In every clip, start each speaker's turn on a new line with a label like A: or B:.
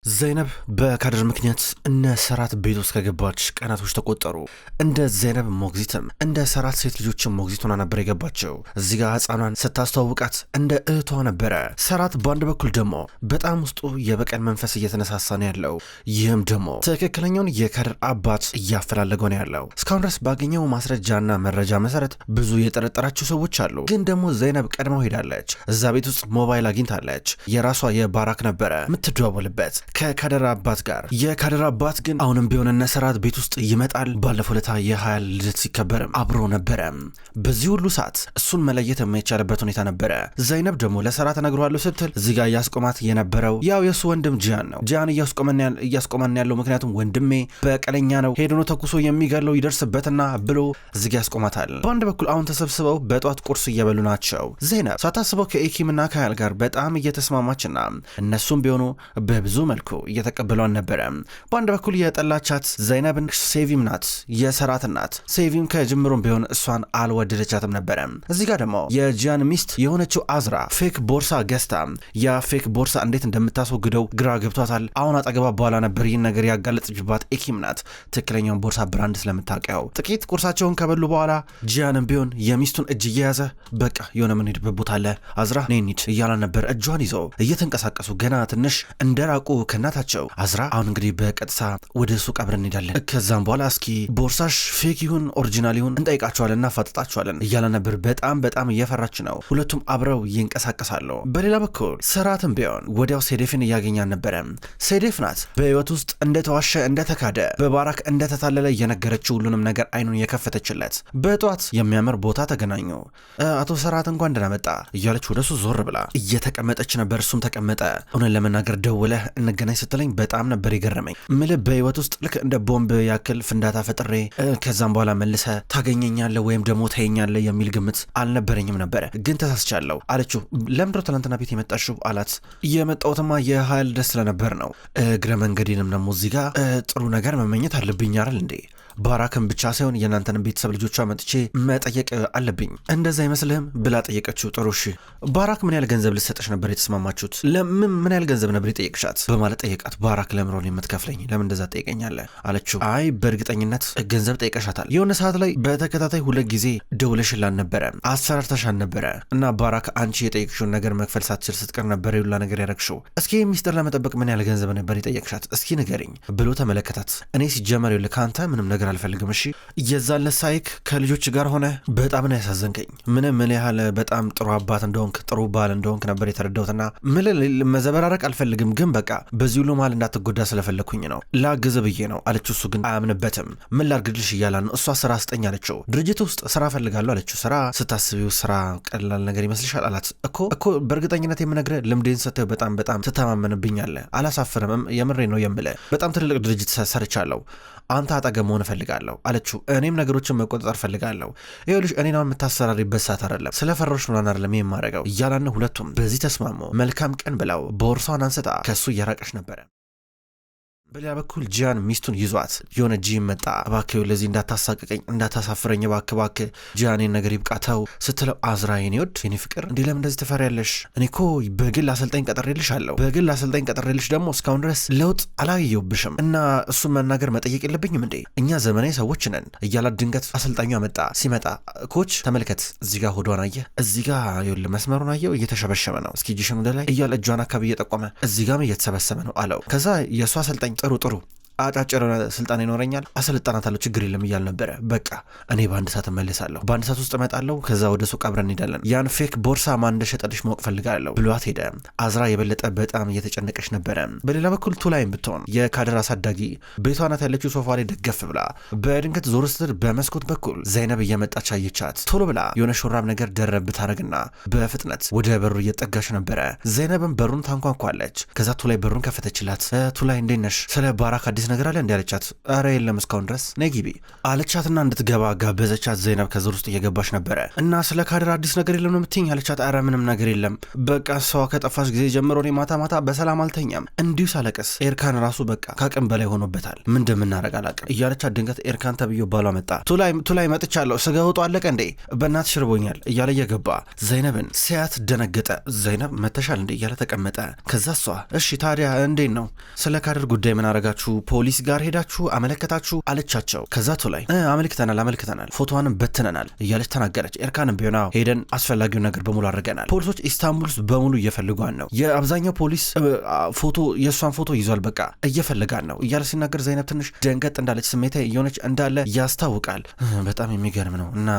A: ዘይነብ በካድር ምክንያት እነ ሰራት ቤት ውስጥ ከገባች ቀናቶች ተቆጠሩ። እንደ ዘይነብ ሞግዚትም እንደ ሰራት ሴት ልጆችም ሞግዚት ሆና ነበር የገባቸው። እዚህ ጋር ህፃኗን ስታስተዋውቃት እንደ እህቷ ነበረ። ሰራት በአንድ በኩል ደግሞ በጣም ውስጡ የበቀል መንፈስ እየተነሳሳ ነው ያለው። ይህም ደግሞ ትክክለኛውን የካድር አባት እያፈላለገው ነው ያለው። እስካሁን ድረስ ባገኘው ማስረጃና መረጃ መሰረት ብዙ የጠረጠራቸው ሰዎች አሉ። ግን ደግሞ ዘይነብ ቀድመው ሄዳለች። እዛ ቤት ውስጥ ሞባይል አግኝታለች። የራሷ የባራክ ነበረ የምትደዋወልበት ከካድር አባት ጋር። የካድር አባት ግን አሁንም ቢሆን እነ ሰራት ቤት ውስጥ ይመጣል። ባለፈው ለታ የሀያ ልደት ሲከበርም አብሮ ነበረ። በዚህ ሁሉ ሰዓት እሱን መለየት የማይቻልበት ሁኔታ ነበረ። ዘይነብ ደግሞ ለሰራት እነግረዋለሁ ስትል እዚህ ጋር እያስቆማት የነበረው ያው የእሱ ወንድም ጂያን ነው። ጂያን እያስቆመን ያለው ምክንያቱም ወንድሜ በቀለኛ ነው፣ ሄዶ ነው ተኩሶ የሚገለው ይደርስበትና ብሎ እዚህ ጋር ያስቆማታል። በአንድ በኩል አሁን ተሰብስበው በጧት ቁርስ እየበሉ ናቸው። ዘይነብ ሳታስበው ከኤኪምና ከሀያል ጋር በጣም እየተስማማችና እነሱም ቢሆኑ በብዙ መልኩ እየተቀበሏን ነበረ። በአንድ በኩል የጠላቻት ዘይነብን ሴቪም ናት፣ የሰራት ናት። ሴቪም ከጅምሩም ቢሆን እሷን አልወደደቻትም ነበረ። እዚህ ጋር ደግሞ የጂያን ሚስት የሆነችው አዝራ ፌክ ቦርሳ ገዝታ ያ ፌክ ቦርሳ እንዴት እንደምታስወግደው ግራ ገብቷታል። አሁን አጠገባ በኋላ ነበር ይህን ነገር ያጋለጠችባት ኤኪም ናት፣ ትክክለኛውን ቦርሳ ብራንድ ስለምታውቀው። ጥቂት ቁርሳቸውን ከበሉ በኋላ ጂያንም ቢሆን የሚስቱን እጅ እየያዘ በቃ የሆነ ምንሄድበት ቦታ አለ አዝራ ነኝት እያላ ነበር። እጇን ይዘው እየተንቀሳቀሱ ገና ትንሽ እንደራቁ ከናታቸው አዝራ አሁን እንግዲህ በቀጥታ ወደ ሱቅ አብረን እንሄዳለን፣ ከዛም በኋላ እስኪ ቦርሳሽ ፌክ ይሁን ኦሪጂናል ይሁን እንጠይቃቸዋለን እና ፋጥጣቸዋለን እያለ ነበር። በጣም እየፈራች ነው። ሁለቱም አብረው ይንቀሳቀሳሉ። በሌላ በኩል ሰራትም ቢሆን ወዲያው ሴዴፍን እያገኛን ነበረ። ሴዴፍ ናት በህይወት ውስጥ እንደተዋሸ እንደተካደ በባራክ እንደተታለለ እየነገረችው ሁሉንም ነገር አይኑን የከፈተችለት። በጧት የሚያምር ቦታ ተገናኙ። አቶ ሰራት እንኳን ደህና መጣ እያለች ወደሱ ዞር ብላ እየተቀመጠች ነበር። እሱም ተቀመጠ። እውነት ለመናገር ደውለህ እንገናኝ ስትለኝ በጣም ነበር የገረመኝ። ምልህ በህይወት ውስጥ ልክ እንደ ቦምብ ያክል ፍንዳታ ፈጥሬ ከዛም በኋላ መልሰ ታገኘኛለ ወይም ደግሞ ታየኛለ የሚል ግምት አልነበረኝም ነበረ፣ ግን ተሳስቻለሁ አለችው። ለምድሮ ትላንትና ቤት የመጣሽው አላት። የመጣሁትማ የሀይል ደስ ስለነበር ነው። እግረ መንገዴንም ደግሞ እዚህ ጋር ጥሩ ነገር መመኘት አለብኝ አይደል እንዴ? ባራክን ብቻ ሳይሆን የእናንተን ቤተሰብ ልጆቿ መጥቼ መጠየቅ አለብኝ፣ እንደዛ አይመስልህም ብላ ጠየቀችው። ጥሩ እሺ፣ ባራክ ምን ያህል ገንዘብ ልትሰጠሽ ነበር የተስማማችሁት? ምን ያህል ገንዘብ ነበር የጠየቅሻት በማለት ጠየቃት። ባራክ ለምሮን የምትከፍለኝ ለምን እንደዛ ጠይቀኛለህ አለችው። አይ በእርግጠኝነት ገንዘብ ጠይቀሻታል፣ የሆነ ሰዓት ላይ በተከታታይ 2 ጊዜ ደውለሽላን ነበረ፣ አሰራርተሻን ነበረ እና ባራክ አንቺ የጠየቅሽውን ነገር መክፈል ሳትችል ስትቀር ነበር የሁላ ነገር ያረግሽው። እስኪ ሚስጥር ለመጠበቅ ምን ያህል ገንዘብ ነበር የጠየቅሻት እስኪ ንገሪኝ ብሎ ተመለከታት። እኔ ሲጀመር ይኸውልህ ከአንተ ምንም ነገር አልፈልግም። እሺ የዛን ሳይክ ከልጆች ጋር ሆነ በጣም ነው ያሳዘንከኝ። ምን ያህል በጣም ጥሩ አባት እንደሆንክ ጥሩ ባል እንደሆንክ ነበር የተረዳሁትና መዘበራረቅ አልፈልግም፣ ግን በቃ በዚህ ሁሉ መሃል እንዳትጎዳ ስለፈለኩኝ ነው ላግዝ ብዬ ነው አለችው። እሱ ግን አያምንበትም። ምን ላድርግልሽ እያላ ነው። እሷ ስራ ስጠኝ አለችው። ድርጅት ውስጥ ስራ ፈልጋለሁ አለችው። ስራ ስታስቢው ስራ ቀላል ነገር ይመስልሻል አላት። እኮ በእርግጠኝነት የምነግርህ ልምዴን ሰጥተህ በጣም ትተማመንብኛለህ፣ አላሳፍርም፣ የምሬ ነው የምልህ። በጣም ትልልቅ ድርጅት ሰርቻለሁ፣ አንተ አጠገብ መሆን እፈልጋለሁ አለችው። እኔም ነገሮችን መቆጣጠር እፈልጋለሁ። ይኸውልሽ እኔን የምታሰራሪበት ሰዓት አይደለም፣ ስለፈሮሽ ምናምን አይደለም የማረገው እያላን ሁለቱም በዚህ ተስማሙ። መልካም ቀን ብለው ቦርሳውን አንስታ ከሱ እየራቀች ነበረ። በሌላ በኩል ጂያን ሚስቱን ይዟት የሆነ ጂም መጣ። እባክህ ለዚህ እንዳታሳቅቀኝ እንዳታሳፍረኝ እባክህ ጂያኔን ነገር ይብቃተው ስትለው አዝራ የኔ ወድ የኔ ፍቅር እንዴ ለምን እንደዚህ ትፈሪያለሽ? እኔ እኮ በግል አሰልጣኝ ቀጥሬልሽ አለው። በግል አሰልጣኝ ቀጥሬልሽ ደግሞ እስካሁን ድረስ ለውጥ አላየሁብሽም እና እሱን መናገር መጠየቅ የለብኝም እንዴ? እኛ ዘመናዊ ሰዎች ነን እያላት ድንገት አሰልጣኟ መጣ። ሲመጣ ኮች ተመልከት፣ እዚህ ጋር ሆዷን አየህ፣ እዚህ ጋር ይኸውልህ መስመሩን አየው እየተሸበሸበ ነው፣ እስኪ ጂሽን ወደ ላይ እያለ እጇን አካባቢ እየጠቆመ እዚህ ጋርም እየተሰበሰበ ነው አለው። ከዛ የእሱ አሰልጣኝ ጥሩ አጫጭር ስልጣን ይኖረኛል አሰልጣናታለሁ ችግር የለም እያል ነበረ። በቃ እኔ በአንድ ሰዓት እመልሳለሁ፣ በአንድ ሰዓት ውስጥ እመጣለሁ፣ ከዛ ወደ ሱቅ አብረን እንሄዳለን፣ ያን ፌክ ቦርሳ ማን እንደሸጠልሽ ማወቅ ፈልጋለሁ ብሏት ሄደ። አዝራ የበለጠ በጣም እየተጨነቀች ነበረ። በሌላ በኩል ቱላይም ብትሆን የካድር አሳዳጊ ቤቷ ናት ያለችው ሶፋ ላይ ደገፍ ብላ በድንገት ዞር ስትል በመስኮት በኩል ዘይነብ እየመጣች አየቻት። ቶሎ ብላ የሆነ ሹራብ ነገር ደረብ ብታረግና በፍጥነት ወደ በሩ እየጠጋች ነበረ። ዘይነብም በሩን ታንኳኳለች። ከዛ ቱላይ በሩን ከፈተችላት። ቱላይ እንዴት ነሽ? ስለ ባራክ አዲስ አዲስ ነገር አለ እንዲ አለቻት። ኧረ የለም እስካሁን ድረስ ነይ ግቢ አለቻትና እንድትገባ ጋበዘቻት። ዘይነብ ከዝር ውስጥ እየገባች ነበረ። እና ስለ ካድር አዲስ ነገር የለም ነው የምትይኝ አለቻት። ኧረ ምንም ነገር የለም በቃ ሰዋ ከጠፋች ጊዜ ጀምሮ እኔ ማታ ማታ በሰላም አልተኛም። እንዲሁ ሳለቀስ ኤርካን ራሱ በቃ ካቅም በላይ ሆኖበታል። ምን እንደምናረግ አላቅም እያለቻት ድንገት ኤርካን ተብዮ ባሏ መጣ። ቱላይ መጥቻለሁ ስጋ ወጡ አለቀ እንዴ በእናትሽ ሽርቦኛል እያለ እየገባ ዘይነብን ሲያት ደነገጠ። ዘይነብ መተሻል እንዴ እያለ ተቀመጠ። ከዛ እሷ እሺ ታዲያ እንዴት ነው ስለ ካድር ጉዳይ ምን አረጋችሁ? ፖሊስ ጋር ሄዳችሁ አመለከታችሁ አለቻቸው። ከዛ ቱላይ አመልክተናል ፎቶዋንም በትነናል እያለች ተናገረች። ኤርካንም ቢሆን ሄደን አስፈላጊውን ነገር በሙሉ አድርገናል። ፖሊሶች ኢስታንቡል ውስጥ በሙሉ እየፈልጓን ነው። የአብዛኛው ፖሊስ ፎቶ የእሷን ፎቶ ይዟል በቃ እየፈልጋን ነው እያለ ሲናገር ዘይነብ ትንሽ ደንገጥ እንዳለች ስሜታ እየሆነች እንዳለ ያስታውቃል። በጣም የሚገርም ነው እና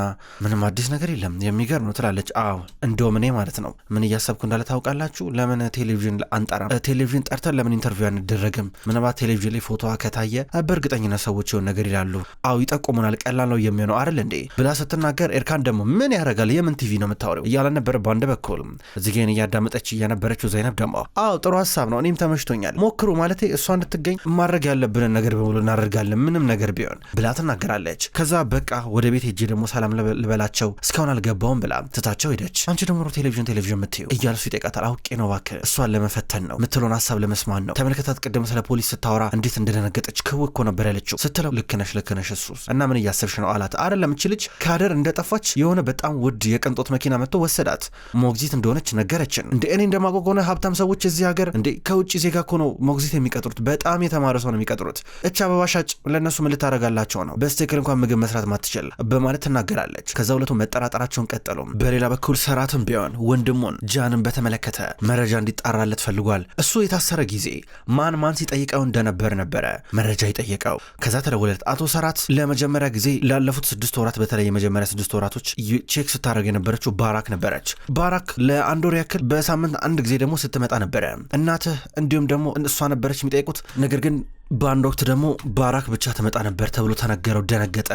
A: ምንም አዲስ ነገር የለም የሚገርም ነው ትላለች። አዎ እንደውም እኔ ማለት ነው ምን እያሰብኩ እንዳለ ታውቃላችሁ? ለምን ቴሌቪዥን አንጠራም? ቴሌቪዥን ጠርተን ለምን ኢንተርቪው አንደረግም? ምናልባት ቴሌቪዥን ላይ ፎቶዋ ከታየ በእርግጠኝነት ሰዎች የሆነ ነገር ይላሉ። አዎ ይጠቁሙናል፣ ቀላል ነው የሚሆነው አይደል እንዴ ብላ ስትናገር ኤርካን ደግሞ ምን ያደርጋል የምን ቲቪ ነው የምታወሪው እያለ ነበር። በአንድ በኩል እዚህ ጋር እያዳመጠች እየነበረችው ዘይነብ ደግሞ አዎ ጥሩ ሀሳብ ነው እኔም ተመችቶኛል፣ ሞክሩ ማለቴ እሷ እንድትገኝ ማድረግ ያለብንን ነገር በሙሉ እናደርጋለን ምንም ነገር ቢሆን ብላ ትናገራለች። ከዛ በቃ ወደ ቤት ሄጄ ደግሞ ሰላም ልበላቸው እስካሁን አልገባውም ብላ ትታቸው ሄደች። አንቺ ደግሞ ቴሌቪዥን የምትይው እያሉ ይጠይቃታል። አውቄ ነው እባክህ እሷን ለመፈተን ነው ምትለውን ሀሳብ ለመስማት ነው። ተመልከታት ቅድም ስለ ፖሊስ ስታወራ እንዴት እንደደነገጠች ክው እኮ ነበር ያለችው ስትለው ልክ ነሽ እሱስ እና ምን እያሰብሽ ነው አላት። አይደለም እቺ ልጅ ካድር እንደጠፋች የሆነ በጣም ውድ የቅንጦት መኪና መጥቶ ወሰዳት። ሞግዚት እንደሆነች ነገረችን። እንደ እኔ እንደማውቀው ከሆነ ሀብታም ሰዎች እዚህ ሀገር እንደ ከውጭ ዜጋ እኮ ነው ሞግዚት የሚቀጥሩት። በጣም የተማረ ሰው ነው የሚቀጥሩት። እቻ አበባ ሻጭ ለእነሱ ምን ልታረጋላቸው ነው? በስትክክል እንኳን ምግብ መስራት ማትችል በማለት ትናገራለች። ከዛ ሁለቱ መጠራጠራቸውን ቀጠሉ። በሌላ በኩል ሰራትም ቢሆን ወንድሙን ጃንን በተመለከተ መረጃ እንዲጣራለት ፈልጓል። እሱ የታሰረ ጊዜ ማን ሲጠይቀው እንደነበር ነበረ መረጃ ይጠየቀው። ከዛ ተደወለለት። አቶ ሰራት ለመጀመሪያ ጊዜ ላለፉት 6 ወራት በተለይ የመጀመሪያ 6 ወራቶች ቼክ ስታደርግ የነበረችው ባራክ ነበረች። ባራክ ለአንድ ወር ያክል በሳምንት አንድ ጊዜ ደግሞ ስትመጣ ነበረ። እናትህ እንዲሁም ደግሞ እሷ ነበረች የሚጠይቁት። ነገር ግን በአንድ ወቅት ደግሞ ባራክ ብቻ ትመጣ ነበር ተብሎ ተነገረው። ደነገጠ።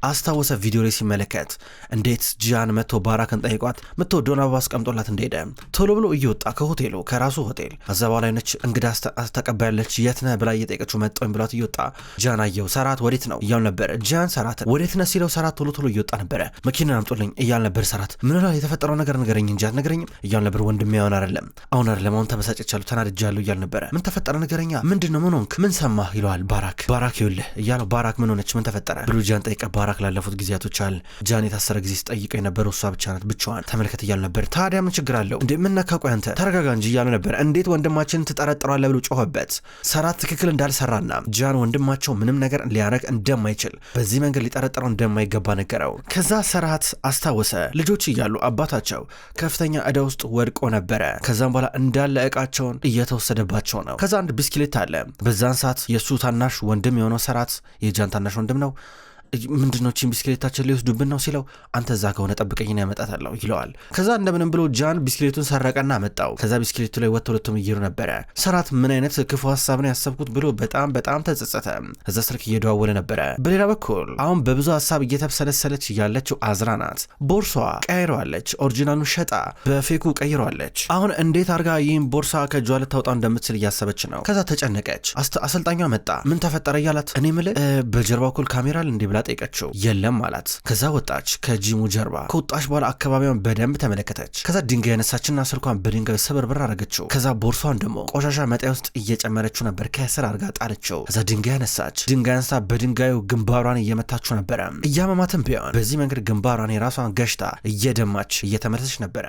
A: አስታወሰ ቪዲዮ ላይ ሲመለከት እንዴት ጃን መጥቶ ባራክን ጠይቋት መጥቶ ዶን አበባ አስቀምጦላት እንደሄደ ቶሎ ብሎ እየወጣ ከሆቴሉ ከራሱ ሆቴል አዘባ ላይ ነች እንግዳ ተቀባያለች። የት ነህ ብላ እየጠየቀችው መጣኝ ብሏት እየወጣ ጃን አየው። ሰራት ወዴት ነው እያል ነበር። ጃን ሰራት ወዴት ነህ ሲለው ሰራት ቶሎ እየወጣ ነበረ። መኪና አምጡልኝ እያል ነበር። ሰራት ምን ላይ የተፈጠረው ነገር ንገረኝ እንጂ አትነግረኝም እያል ነበር። ወንድሜ አሁን አይደለም አሁን ተበሳጭቻለሁ ተናድጃለሁ እያል ነበረ። ምን ተፈጠረ ንገረኛ፣ ምንድነው ምን ሆንክ ምን ሰማ ይለዋል። ባራክ ይኸውልህ እያለው ባራክ ምን ሆነች ምን ተፈጠረ ብሎ ጃን ጠይቀ። ባራክ ላለፉት ጊዜያቶች አለ ጃን የታሰረ ጊዜ ስጠይቀው የነበረው እሷ ብቻ ናት ብቻዋን ተመልከት እያሉ ነበር። ታዲያ ምን ችግር አለው እንዴ ምን ነካ ቆይ አንተ ተረጋጋ እንጂ እያሉ ነበር። እንዴት ወንድማችን ትጠረጥሯለህ ብሎ ጮኸበት። ሰራት ትክክል እንዳልሰራና ጃን ወንድማቸው ምንም ነገር ሊያረግ እንደማይችል በዚህ መንገድ ሊጠረጥረው እንደማይገባ ነገረው። ከዛ ሰራት አስታወሰ ልጆች እያሉ አባታቸው ከፍተኛ ዕዳ ውስጥ ወድቆ ነበረ። ከዛም በኋላ እንዳለ ዕቃቸውን እየተወሰደባቸው ነው። ከዛ አንድ ብስክሌት አለ። በዛን ሰዓት የሱ ታናሽ ወንድም የሆነው ሰራት የጃን ታናሽ ወንድም ነው። ምንድነው ቺን ቢስክሌታችን ሊወስዱብን ነው ሲለው አንተ እዛ ከሆነ ጠብቀኝና ያመጣታለሁ ይለዋል። ከዛ እንደምንም ብሎ ጃን ቢስክሌቱን ሰረቀና መጣው። ከዛ ቢስክሌቱ ላይ ወጥቶ ሁለቱም እየሄዱ ነበረ። ሰራት ምን አይነት ክፉ ሀሳብ ነው ያሰብኩት ብሎ በጣም ተጸጸተ። እዛ ስልክ እየደዋወለ ነበረ። በሌላ በኩል አሁን በብዙ ሀሳብ እየተብሰለሰለች ያለችው አዝራ ናት። ቦርሳዋ ቀይረዋለች። ኦሪጂናሉን ሸጣ በፌኩ ቀይረዋለች። አሁን እንዴት አርጋ ይህን ቦርሳ ከእጇ ልታወጣው እንደምትችል እያሰበች ነው። ከዛ ተጨነቀች። አሰልጣኟ መጣ። ምን ተፈጠረ እያላት እኔ ምልህ በጀርባ በኩል ካሜራ እንዴ ብላ ጠይቀችው። የለም አላት። ከዛ ወጣች ከጂሙ ጀርባ። ከወጣች በኋላ አካባቢውን በደንብ ተመለከተች። ከዛ ድንጋይ ያነሳችና ስልኳን በድንጋይ ስብርብር አረገችው። ከዛ ቦርሷን ደግሞ ቆሻሻ መጣያ ውስጥ እየጨመረችው ነበር። ከስር አርጋ ጣለችው። ከዛ ድንጋይ ያነሳች። ድንጋይ አንስታ በድንጋዩ ግንባሯን እየመታችው ነበረ። እያመማትም ቢሆን በዚህ መንገድ ግንባሯን የራሷን ገሽታ እየደማች እየተመለሰች ነበረ።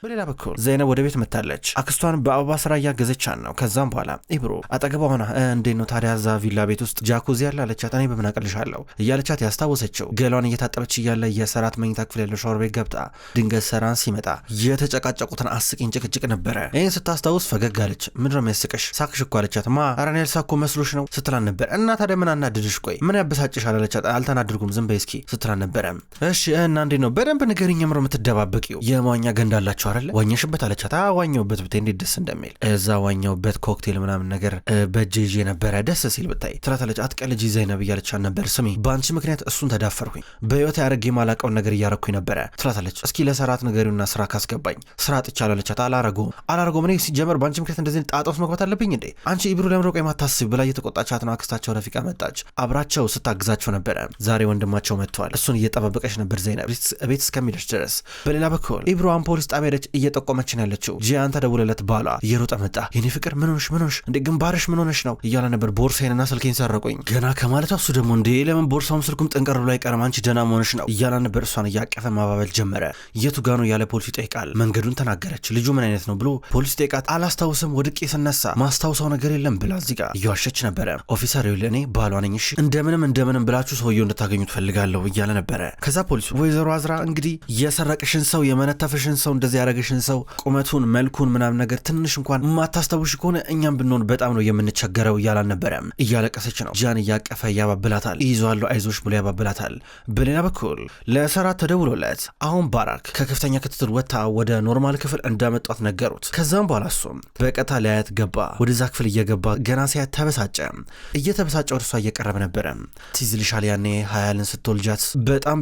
A: በሌላ በኩል ዘይነብ ወደ ቤት መታለች። አክስቷን በአበባ ስራ እያገዘቻን ነው። ከዛም በኋላ ኢብሮ አጠገቧ ሆና እንዴት ነው ታዲያ እዛ ቪላ ቤት ውስጥ ጃኩዚ ያለ አለቻት። እኔ በምን አቀልሻለሁ እያለቻት ያስታወሰችው ገሏን እየታጠበች እያለ የሰራት መኝታ ክፍል ያለው ሻወር ቤት ገብታ ድንገት ሰራን ሲመጣ የተጨቃጨቁትን አስቂኝ ጭቅጭቅ ነበረ። ይህን ስታስታውስ ፈገግ አለች። ምንድነው የሚያስቅሽ ሳቅሽ እኮ አለቻት። ማ አራን ያልሳኮ መስሎሽ ነው ስትላን ነበር። እና ታዲያ ምን አናድድሽ ቆይ ምን ያበሳጭሻል አለቻት። አልተናድርጉም ዝም በይ እስኪ ስትላን ነበረ። እሺ እና እንዴት ነው በደንብ ንገሪኝ ምሮ የምትደባበቂው የማዋኛ ገንዳ አላችሁ አይደለ ዋኘሽበት አለቻት። ዋኘውበት ብታይ እንዴት ደስ እንደሚል እዛ ዋኘውበት ኮክቴል ምናምን ነገር በእጄ ይዤ ነበረ ደስ ሲል ብታይ ትላታለች። አትቀልጂ ዘይነብ እያለቻት ነበር። ስሚ በአንቺ ምክንያት እሱን ተዳፈርኩኝ፣ በህይወት ያደረግ የማላቀውን ነገር እያረኩኝ ነበረ ትላታለች። እስኪ ለሰራት ነገሩና ስራ ካስገባኝ ስራ አጥቻለሁ አለቻት። አላረጎም እኔ ሲጀመር በአንቺ ምክንያት እንደዚህ ጣጣ ውስጥ መግባት አለብኝ እንዴ? አንቺ ኢብሩ ለምን ሮቀ የማታስብ ብላ እየተቆጣቻት ነው። አክስታቸው ረፊቃ መጣች፣ አብራቸው ስታግዛቸው ነበረ። ዛሬ ወንድማቸው መጥቷል። እሱን እየጠባበቀች ነበር ዘይነብ ቤት እስከሚደርስ ድረስ። በሌላ በኩል ኢብሩዋን ፖሊስ ጣቢያ ሄደች፣ እየጠቆመችን ያለችው ጂያን ተደውለለት ባሏ እየሮጠ መጣ። የኔ ፍቅር ምን ሆነሽ እንዴ ግንባርሽ ምን ሆነሽ ነው እያለ ነበር። ቦርሳዬንና ስልኬን ሰረቁኝ ገና ከማለቷ እሱ ደግሞ እንዴ ለምን ቦርሳውም ስልኩም ጥንቀር ብሎ አይቀርም አንቺ ደህና መሆንሽ ነው እያለ ነበር። እሷን እያቀፈ ማባበል ጀመረ። የቱ ጋ ነው ያለ ፖሊስ ይጠይቃል። መንገዱን ተናገረች። ልጁ ምን አይነት ነው ብሎ ፖሊስ ይጠይቃት። አላስታውስም ወድቄ ስነሳ ማስታውሰው ነገር የለም ብላ እዚህ ጋር እየዋሸች ነበረ። ኦፊሰር ይኸውልህ እኔ ባሏ ነኝ እሺ እንደምንም ብላችሁ ሰውየው እንድታገኙ ትፈልጋለሁ እያለ ነበረ። ከዛ ፖሊሱ ወይዘሮ አዝራ እንግዲህ የሰረቅሽን ሰው የመነተፍሽን ሰው እንደዚህ ያደረገሽን ሰው ቁመቱን መልኩን ምናምን ነገር ትንሽ እንኳን ማታስታውሽ ከሆነ እኛም ብንሆን በጣም ነው የምንቸገረው እያላን ነበረ። እያለቀሰች ነው። ጃን እያቀፈ ያባብላታል። ይዟለሁ አይዞሽ ብሎ ያባብላታል። በሌላ በኩል ለሰራት ተደውሎለት አሁን ባራክ ከከፍተኛ ክትትል ወጥታ ወደ ኖርማል ክፍል እንዳመጧት ነገሩት። ከዛም በኋላ እሱም በቀጥታ ሊያያት ገባ። ወደዛ ክፍል እየገባ ገና ሲያት ተበሳጨ። እየተበሳጨ ወደ እሷ እየቀረበ ነበረ። ትዝ ይልሻል ያኔ ሀያልን ስትወልጃት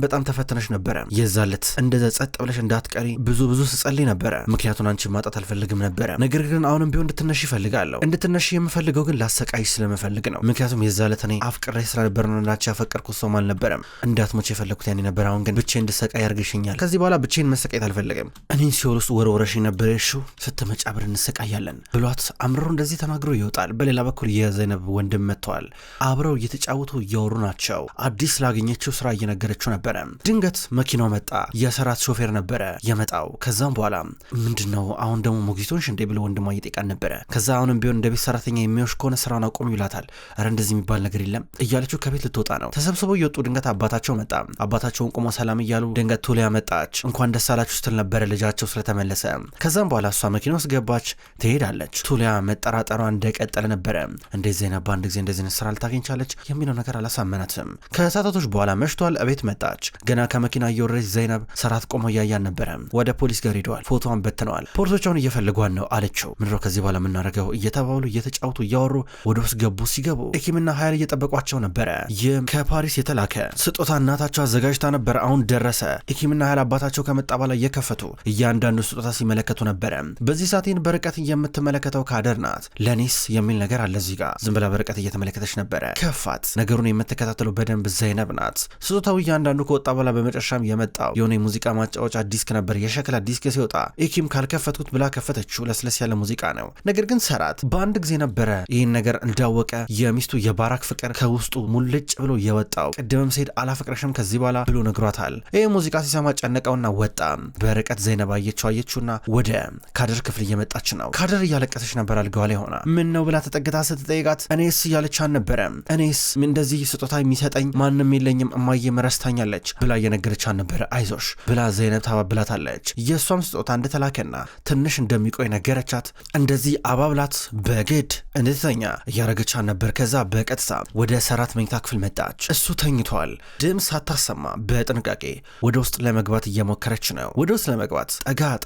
A: በጣም ተፈተነሽ ነበረ። የዛለት እንደዛ ጸጥ ብለሽ እንዳትቀሪ ብዙ ስጸልይ ነበረ። ምክንያቱን አንቺ ማጣት አልፈልግም ነበረ። ነገር ግን አሁንም ቢሆን እንድትነሽ ይፈልጋለሁ። እንድትነሽ የምፈልገው ግን ላሰቃይሽ ስለምፈልግ ነው። ምክንያቱም የዛለት እኔ አፍቅሬሽ ስለነበር ነው እንዳንቺ ያፈቀርኩት ሰው አልነበረም። እንዳትሞች የፈለግኩት ያኔ ነበር። አሁን ግን ብቻዬን እንድሰቃይ ያርግሽኛል። ከዚህ በኋላ ብቻዬን መሰቃየት አልፈልግም። እኔን ሲኦል ውስጥ ወረወረሽኝ ነበር እሺ ስትመጪ አብረን እንሰቃያለን ብሏት አምርሮ እንደዚህ ተናግሮ ይወጣል። በሌላ በኩል የዘይነብ ወንድም መጥተዋል። አብረው እየተጫወቱ እያወሩ ናቸው። አዲስ ላገኘችው ስራ እየነገረችው ነበረ። ድንገት መኪናው መጣ። የሰራት ሾፌር ነበረ የመጣው። ከዛም በኋላ ምንድነው አሁን ደግሞ ሞግዚቶንሽ እንዴ ብሎ ወንድሟ እየጠየቃን ነበረ። ከዛ አሁንም ቢሆን እንደ ቤት ሰራተኛ የሚወሽ ከሆነ ስራውን አቆም ይላታል። ኧረ እንደዚህ የሚባል ነገር የለም እያለችው ከቤት ልትወጣ ነው። ተሰብስበው እየወጡ ድንገት አባታቸው መጣ። አባታቸውን ቆሞ ሰላም እያሉ ድንገት ቱሊያ መጣች። እንኳን ደስ አላችሁ ስትል ነበረ ልጃቸው ስለተመለሰ። ከዛም በኋላ እሷ መኪና ውስጥ ገባች፣ ትሄዳለች። ቱሊያ መጠራጠሯ እንደቀጠለ ነበረ። እንዴት ዘይነብ በአንድ ጊዜ እንደዚህ ስራ ልታገኝቻለች የሚለው ነገር አላሳመናትም። ከሰዓታቶች በኋላ መሽቷል። እቤት መጣች። ገና ከመኪና እየወረደች ዘይነብ ሰራት ቆሞ እያያን ነበረ። ወደ ፖሊስ ጋር ሄደዋል። ፎቶዋን በትነዋል። ፖሊሶቿን እየፈልጓን ነው አለችው። ምንድነው ከዚህ በኋላ የምናደርገው እየተባሉ እየተጫወቱ እያወሩ ወደ ውስጥ ገቡ። ሲገቡ ኤኪምና ሀያል እየጠበቋቸው ነበረ። ይህም ከፓሪስ የተላከ ስጦታ እናታቸው አዘጋጅታ ነበረ። አሁን ደረሰ። ኤኪምና ሀያል አባታቸው ከመጣ በኋላ እየከፈቱ እያንዳንዱ ስጦታ ሲመለከቱ ነበረ። በዚህ ሰዓቴን በርቀት የምትመለከተው ካደር ናት። ለኔስ የሚል ነገር አለ እዚህ ጋር ዝም ብላ በርቀት እየተመለከተች ነበረ። ከፋት። ነገሩን የምትከታተለው በደንብ ዘይነብ ናት። ስጦታው እያንዳንዱ ከወጣ በኋላ በመጨረሻም የመጣው የሆነ የሙዚቃ ማጫወቻ ዲስክ ነበር። የሸክላ ዲስክ ሲወጣ ኤኪም ካልከፈትኩት ብላ ከፈተችው። ለስለስ ያለ ሙዚቃ ነው። ነገር ግን ሰራት በአንድ ጊዜ ነበረ ይህን ነገር እንዳወቀ የሚስቱ የባራክ ፍቅር ከውስጡ ሙልጭ ብሎ የወጣው። ቅድምም ሲሄድ አላፈቅረሽም ከዚህ በኋላ ብሎ ነግሯታል። ይህ ሙዚቃ ሲሰማ ጨነቀውና ወጣ። በርቀት ዘይነብ አየችውና ወደ ካደር ክፍል እየመጣች ነው። ካደር እያለቀሰች ነበር አልጋዋ ላይ ሆና። ምን ነው ብላ ተጠግታ ስትጠይቃት እኔስ እያለች አልነበረም። እኔስ እንደዚህ ስጦታ የሚሰጠኝ ማንም የለኝም እማዬ ረስታኛለች ብላ እየነገረች ነበረ። አይዞሽ ብላ ዘይነብ ታባብላታለች። የእሷም ስጦታ እንደተላከና ትንሽ እንደሚቆይ ነገረቻት። እንደዚህ አባብላት በግድ እንድትተኛ እያረገቻ ነበር። ከዛ በቀጥታ ወደ ሰራት መኝታ ክፍል መጣች። እሱ ተኝቷል። ድምፅ ሳታሰማ በጥንቃቄ ወደ ውስጥ ለመግባት እየሞከረች ነው። ወደ ውስጥ ለመግባት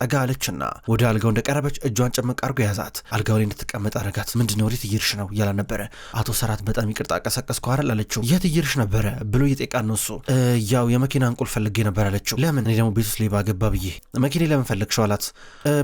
A: ጠጋ አለችና ወደ አልጋው እንደቀረበች እጇን ጭምቅ አርጎ ያዛት። አልጋው ላይ እንድትቀመጥ አረጋት። ምንድነው ወዴት እየሄድሽ ነው እያላ ነበረ። አቶ ሰራት በጣም ይቅርታ ቀሰቀስኩ አይደል አለችው። የት እየሄድሽ ነበረ ብሎ እየጠየቃት ነው እሱ። ያው የመኪና እንቁልፍ ፈልጌ ነበር አለችው። ለምን? እኔ ደግሞ ቤት ውስጥ ሌባ ገባ ብዬ። መኪና ለምን ፈለግሽው አላት።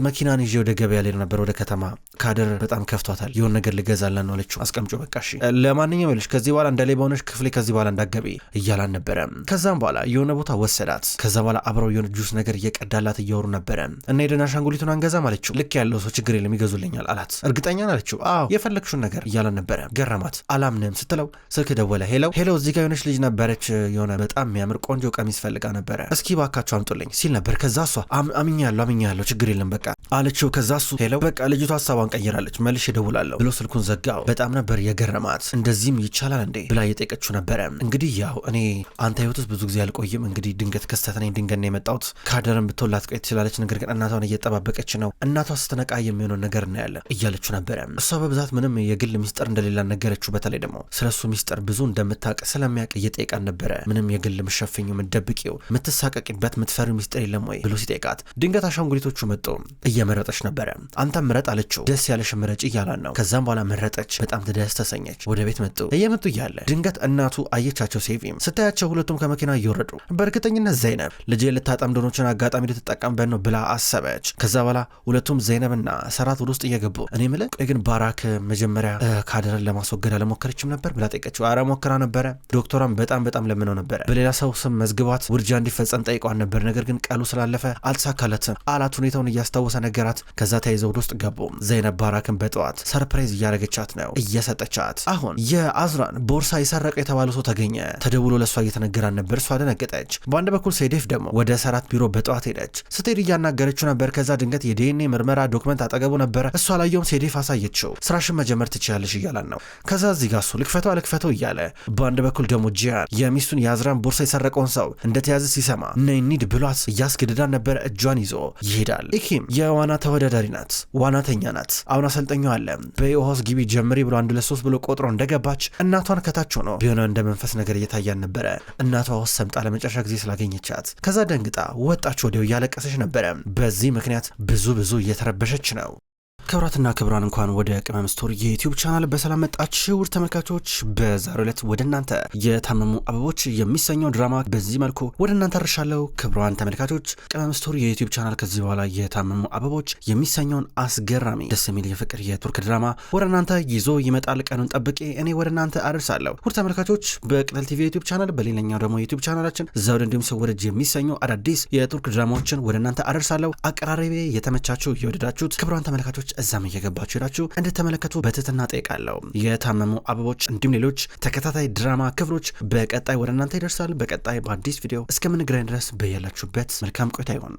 A: መኪናን ይዤ ወደ ገበያ ላይ ነበር ወደ ከተማ። ካደር በጣም ከፍቷታል። የሆነ ነገር ልገዛላን ነው አለችው። አስቀምጮ በቃ እሺ፣ ለማንኛውም ይልሽ ከዚህ በኋላ እንደ ሌባ ሆነሽ ክፍሌ ከዚህ በኋላ እንዳገቢ እያላን ነበረ። ከዛም በኋላ የሆነ ቦታ ወሰዳት። ከዛ በኋላ አብረው የሆነ ጁስ ነገር እየቀዳላት እያወሩ ነበረ። እና ሄደን አሻንጉሊቱን አንገዛም አለችው። ልክ ያለው ሰው ችግር የለም ይገዙልኛል አላት። እርግጠኛ አለችው። አዎ የፈለግሽውን ነገር እያላን ነበረ። ገረማት። አላምንም ስትለው ስልክ ደወለ። ሄሎ እዚህ ጋር የሆነች ልጅ ነበረች የሆነ በጣም የሚያምር ቆንጆ ቀሚስ ፈልጋ ነበረ፣ እስኪ ባካችሁ አምጡልኝ ሲል ነበር። ከዛ እሷ አምኛለሁ ችግር የለም በቃ አለችው። ከዛ እሱ ሄለው በቃ ልጅቷ ሀሳቧን ቀይራለች መልሼ እደውላለሁ ብሎ ስልኩን ዘጋው። በጣም ነበር የገረማት። እንደዚህም ይቻላል እንዴ ብላ እየጠየቀችው ነበረ። እንግዲህ ያው እኔ አንተ ህይወት ውስጥ ብዙ ጊዜ አልቆይም፣ እንግዲህ ድንገት ክስተት ነኝ፣ ድንገት ነው የመጣሁት። ካደረም ብትሆን ላትቆይ ትችላለች፣ ነገር ግን እናቷን እየጠባበቀች ነው። እናቷ ስትነቃ የሚሆነው ነገር እናያለን እያለችው ነበረ። እሷ በብዛት ምንም የግል ሚስጥር እንደሌላ ነገረችው። በተለይ ደግሞ ስለሱ ሚስጥር ብዙ እንደምታውቅ ስለሚያውቅ እየጠየቃን ነበረ። ምንም የግል ምሸፈኝው ምትደብቂው ምትሳቀቂበት ምትፈሪው ሚስጥር የለም ወይ ብሎ ሲጠይቃት ድንገት አሻንጉሊቶቹ መጡ። እየመረጠች ነበረ። አንተም ምረጥ አለችው። ደስ ያለሽ ምረጭ እያላን ነው። ከዛም በኋላ መረጠች። በጣም ደስ ተሰኘች። ወደ ቤት መጡ። እየመጡ እያለ ድንገት እናቱ አየቻቸው። ሴቪም ስታያቸው ሁለቱም ከመኪና እየወረዱ በእርግጠኝነት ዘይነብ ልጄ ልታጠም ዶኖችን አጋጣሚ ልትጠቀምበት ነው ብላ አሰበች። ከዛ በኋላ ሁለቱም ዘይነብና ሰራት ወደ ውስጥ እየገቡ እኔ ምለ ቆይ ግን ባራክ መጀመሪያ ካደረን ለማስወገድ አልሞከረችም ነበር ብላ ጠየቀችው። አረ ሞክራ ነበረ። ዶክተሯም በጣም ለምነው ነበረ። በሌላ ሰው ስም መዝግቧት ውርጃ እንዲፈጸም ጠይቋን ነበር። ነገር ግን ቃሉ ስላለፈ አልተሳካለትም አላት። ሁኔታውን እያስታወሰ ነገራት። ከዛ ተይዘው ወደ ውስጥ ገቡ። ዘይነብ ባራክን በጠዋት ሰርፕራይዝ እያደረገቻት ነው እየሰጠቻት። አሁን የአዝራን ቦርሳ የሰረቀ የተባለው ሰው ተገኘ። ተደውሎ ለእሷ እየተነገራን ነበር። እሷ ደነገጠች። በአንድ በኩል ሴዴፍ ደግሞ ወደ ሰራት ቢሮ በጠዋት ሄደች። ስትሄድ እያናገረችው ነበር። ከዛ ድንገት የዲኤንኤ ምርመራ ዶክመንት አጠገቡ ነበረ። እሷ ላየውም ሴዴፍ አሳየችው። ስራሽን መጀመር ትችያለሽ እያላን ነው። ከዛ እዚህ ጋር እሱ ልክፈተው እያለ በአንድ በኩል ደግሞ ጂያን የሚስቱን የአዝራን ቦርሳ የሰረቀውን ሰው እንደተያዘ ሲሰማ ነይ እንሂድ ብሏት እያስገድዳን ነበረ። እጇን ይዞ ይሄዳል። ኢኪም የዋና ተወዳዳሪ ናት፣ ዋናተኛ ናት። አሁን አሰልጠኛው አለ በውሃ ውስጥ ግቢ ጀምሪ ብሎ 1 2 3 ብሎ ቆጥሮ እንደገባች እናቷን ከታች ሆኖ ቢሆነ እንደ መንፈስ ነገር እየታያን ነበረ። እናቷ ውስጥ ሰምጣ ለመጨረሻ ጊዜ ስላገኘቻት ከዛ ደንግጣ ወጣች። ወዲያው እያለቀሰች ነበረ። በዚህ ምክንያት ብዙ እየተረበሸች ነው። ክብራትና ክብራን እንኳን ወደ ቅመም ስቶሪ የዩቲዩብ ቻናል በሰላም መጣችሁ ውድ ተመልካቾች። በዛሬው ዕለት ወደ እናንተ የታመሙ አበቦች የሚሰኘው ድራማ በዚህ መልኩ ወደ እናንተ አርሻለሁ። ክብራን ተመልካቾች ቅመም ስቶሪ የዩቲዩብ ቻናል ከዚህ በኋላ የታመሙ አበቦች የሚሰኘውን አስገራሚ ደስ የሚል የፍቅር የቱርክ ድራማ ወደ እናንተ ይዞ ይመጣል። ቀኑን ጠብቄ እኔ ወደ እናንተ አደርሳለሁ። ውድ ተመልካቾች በቅጠል ቲቪ የዩቲዩብ ቻናል በሌላኛው ደግሞ የዩቲዩብ ቻናላችን ዘውድ እንዲሁም ሰወረጅ የሚሰኙ አዳዲስ የቱርክ ድራማዎችን ወደ እናንተ አደርሳለሁ። አቀራረቤ የተመቻችሁ የወደዳችሁት ክብራን ተመልካቾች እዛም እየገባችሁ ሄዳችሁ እንድትመለከቱ በትህትና ጠይቃለሁ። የታመሙ አበቦች እንዲሁም ሌሎች ተከታታይ ድራማ ክፍሎች በቀጣይ ወደ እናንተ ይደርሳል። በቀጣይ በአዲስ ቪዲዮ እስከምንገናኝ ድረስ በያላችሁበት መልካም ቆይታ ይሁን።